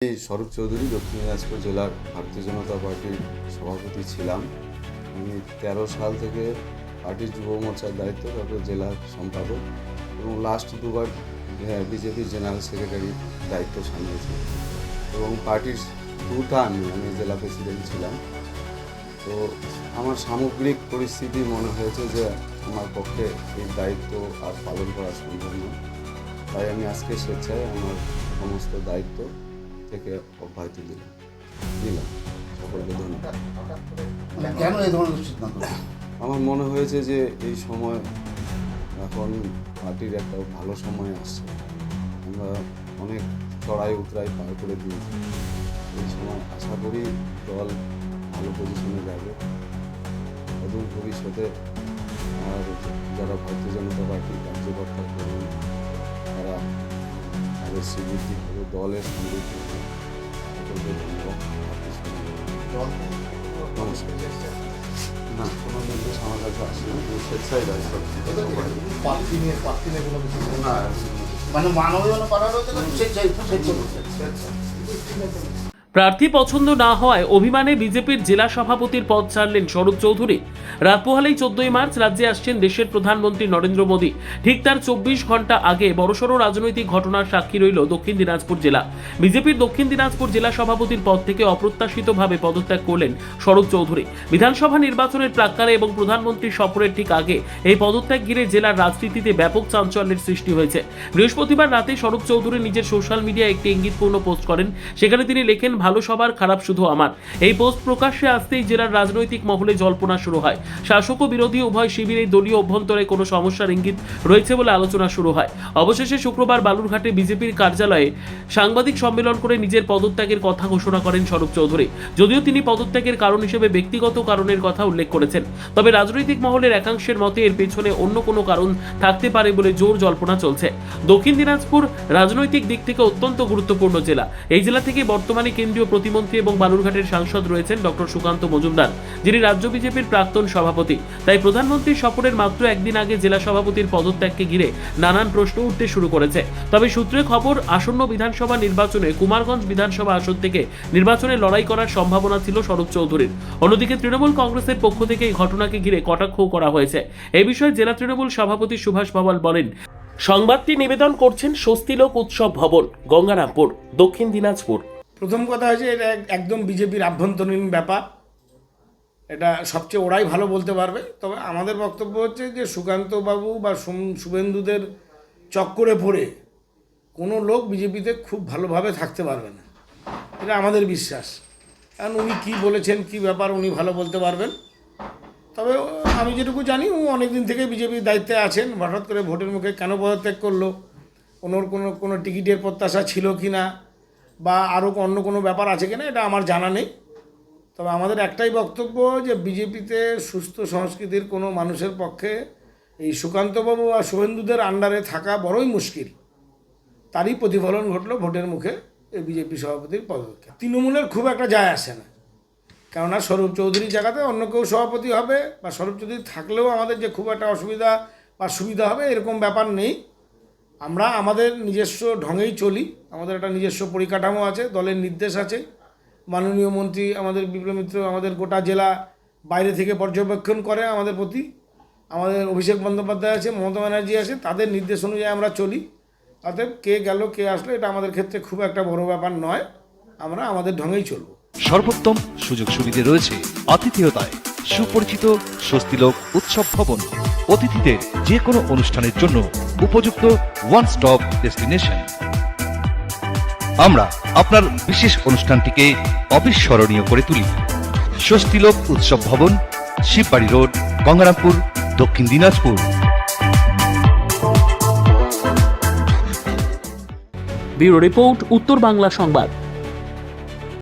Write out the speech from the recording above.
আমি স্বরূপ চৌধুরী দক্ষিণ দিনাজপুর জেলার ভারতীয় জনতা পার্টির সভাপতি ছিলাম। আমি 13 সাল থেকে পার্টির যুব মোর্চার দায়িত্ব, তারপর জেলার সম্পাদক এবং লাস্ট দুবার বিজেপির জেনারেল সেক্রেটারির দায়িত্ব সামলেছি এবং পার্টির 2 টার্ম আমি জেলা প্রেসিডেন্ট ছিলাম। তো আমার সামগ্রিক পরিস্থিতি মনে হয়েছে যে আমার পক্ষে এই দায়িত্ব আর পালন করা সম্ভব নয়, তাই আমি আজকে স্বেচ্ছায় আমার সমস্ত দায়িত্ব থেকে অব্যাহতি দিলাম। সকলকে ধন্যবাদ। কেন এই ধরনের সিদ্ধান্ত? আমার মনে হয়েছে যে এই সময় এখন পার্টির একটা ভালো সময় আসছে। আমরা অনেক চড়াই উতরাই পার করে দিয়েছি। এই সময় আশা করি দল ভালো পজিশনে যাবে। অদূর ভবিষ্যতে আর যারা ভারতীয় জনতা পার্টির কার্যকর্তা করবেন তারা তাদের স্বীকৃতি হবে, দলের সমৃদ্ধি হবে। সকলকে ধন্যবাদ। না, কোনো নির্দেশ আমার কাছে আসেনি, স্বেচ্ছায় দায়িত্ব না, মানে মানবীয় করা রয়েছে না, স্বেচ্ছায় প্রার্থী পছন্দ না হওয়ায় অভিমানে বিজেপির জেলা সভাপতির পদ ছাড়লেন স্বরূপ চৌধুরী। রাত পোহালেই 14 মার্চ রাজ্যে আসছেন দেশের প্রধানমন্ত্রী নরেন্দ্র মোদী। ঠিক তার 24 ঘন্টা আগে বড়সড় রাজনৈতিক ঘটনার সাক্ষী রইল দক্ষিণ দিনাজপুর জেলা। বিজেপির দক্ষিণ দিনাজপুর জেলা সভাপতির পদ থেকে অপ্রত্যাশিতভাবে পদত্যাগ করলেন স্বরূপ চৌধুরী। বিধানসভা নির্বাচনের প্রাক্কালে এবং প্রধানমন্ত্রী সফরের ঠিক আগে এই পদত্যাগ ঘিরে জেলার রাজনীতিতে ব্যাপক চাঞ্চল্যের সৃষ্টি হয়েছে। বৃহস্পতিবার রাতে স্বরূপ চৌধুরী নিজের সোশ্যাল মিডিয়ায় একটি ইঙ্গিতপূর্ণ পোস্ট করেন। সেখানে তিনি লেখেন, ভালো সবার, খারাপ শুধু আমার। এই পোস্ট প্রকাশ্যে আসতেই জেলার রাজনৈতিক মহলে জল্পনা শুরু হয়। শাসক ও বিরোধী উভয় শিবিরে দলীয় অভ্যন্তরে কোনো সমস্যার ইঙ্গিত রয়েছে বলে আলোচনা শুরু হয়। অবশেষে শুক্রবার বালুরঘাটে বিজেপির কার্যালয়ে সাংবাদিক সম্মেলন করে নিজের পদত্যাগের কথা ঘোষণা করেন স্বরূপ চৌধুরী। যদিও তিনি পদত্যাগের কারণ হিসেবে ব্যক্তিগত কারণের কথা উল্লেখ করেছেন, তবে রাজনৈতিক মহলের একাংশের মতে এর পেছনে অন্য কোনো কারণ থাকতে পারে বলে জোর জল্পনা চলছে। দক্ষিণ দিনাজপুর রাজনৈতিক দিক থেকে অত্যন্ত গুরুত্বপূর্ণ জেলা। এই জেলা থেকে বর্তমানে কেন্দ্রীয় প্রতিমন্ত্রী এবং বালুরঘাটের সাংসদ রয়েছেন ডক্টর সুকান্ত মজুমদার, যিনি রাজ্য বিজেপির প্রাক্তন সভাপতি। তাই প্রধানমন্ত্রীর সফরের মাত্র একদিন আগে জেলা সভাপতির পদত্যাগকে ঘিরে নানান প্রশ্ন উঠতে শুরু করেছে। তবে সূত্রে খবর, আসন্ন বিধানসভা নির্বাচনে কুমারগঞ্জ বিধানসভা আসন থেকে নির্বাচনে লড়াই করার সম্ভাবনা ছিল স্বরূপ চৌধুরীর। অন্যদিকে তৃণমূল কংগ্রেসের পক্ষ থেকে এই ঘটনাকে ঘিরে কটাক্ষ করা হয়েছে। এই বিষয়ে জেলা তৃণমূল সভাপতি সুভাষ ভাওয়াল বলেন, সংবাদটি নিবেদন করছেন স্বস্তিলোক উৎসব ভবন, গঙ্গারামপুর, দক্ষিণ দিনাজপুর। প্রথম কথা হচ্ছে এটা একদম বিজেপির আভ্যন্তরীণ ব্যাপার, এটা সবচেয়ে ওরাই ভালো বলতে পারবে। তবে আমাদের বক্তব্য হচ্ছে যে সুকান্তবাবু বা শুভেন্দুদের চক্করে পড়ে কোনো লোক বিজেপিতে খুব ভালোভাবে থাকতে পারবে না, এটা আমাদের বিশ্বাস। কারণ উনি কী বলেছেন, কী ব্যাপার উনি ভালো বলতে পারবেন। তবে আমি যেটুকু জানি উনি অনেকদিন থেকে বিজেপির দায়িত্বে আছেন। হঠাৎ করে ভোটের মুখে কেন পদত্যাগ করলো, ওনার কোনো টিকিটের প্রত্যাশা ছিল কি না, বা আরও অন্য কোনো ব্যাপার আছে কিনা, এটা আমার জানা নেই। তবে আমাদের একটাই বক্তব্য যে বিজেপিতে সুস্থ সংস্কৃতির কোনো মানুষের পক্ষে এই সুকান্তবাবু আর শুভেন্দুদের আন্ডারে থাকা বড়ই মুশকিল। তারই প্রতিফলন ঘটলো ভোটের মুখে এই বিজেপি সভাপতির পদত্যাগ। তৃণমূলের খুব একটা যায় আসে না, কেননা স্বরূপ চৌধুরীর জায়গাতে অন্য কেউ সভাপতি হবে, বা স্বরূপ চৌধুরী থাকলেও আমাদের যে খুব একটা অসুবিধা বা সুবিধা হবে এরকম ব্যাপার নেই। আমরা আমাদের নিজস্ব ঢঙেই চলি, আমাদের একটা নিজস্ব পরিকাঠামো আছে, দলের নির্দেশ আছে। মাননীয় মন্ত্রী আমাদের বিপ্লব মিত্র আমাদের গোটা জেলা বাইরে থেকে পর্যবেক্ষণ করে আমাদের প্রতি। আমাদের অভিষেক বন্দ্যোপাধ্যায় আছে, মমতা ব্যানার্জি আছে, তাদের নির্দেশ অনুযায়ী আমরা চলি। অতএব কে গেল কে আসলো এটা আমাদের ক্ষেত্রে খুব একটা বড় ব্যাপার নয়, আমরা আমাদের ঢঙেই চলব। সর্বোত্তম সুযোগ সুবিধে রয়েছে আতিথেয়তায়। সুপরিচিত স্বস্তিলোক উৎসব ভবন, অতিথিদের যে কোনো অনুষ্ঠানের জন্য উপযুক্ত ওয়ান স্টপ ডেস্টিনেশন। আমরা আপনার বিশেষ অনুষ্ঠানটিকে অবিস্মরণীয় করে তুলি। স্বস্তিলোক উৎসব ভবন, শিববাড়ি রোড, গঙ্গারামপুর, দক্ষিণ দিনাজপুর। ব্যুরো রিপোর্ট, উত্তর বাংলা সংবাদ।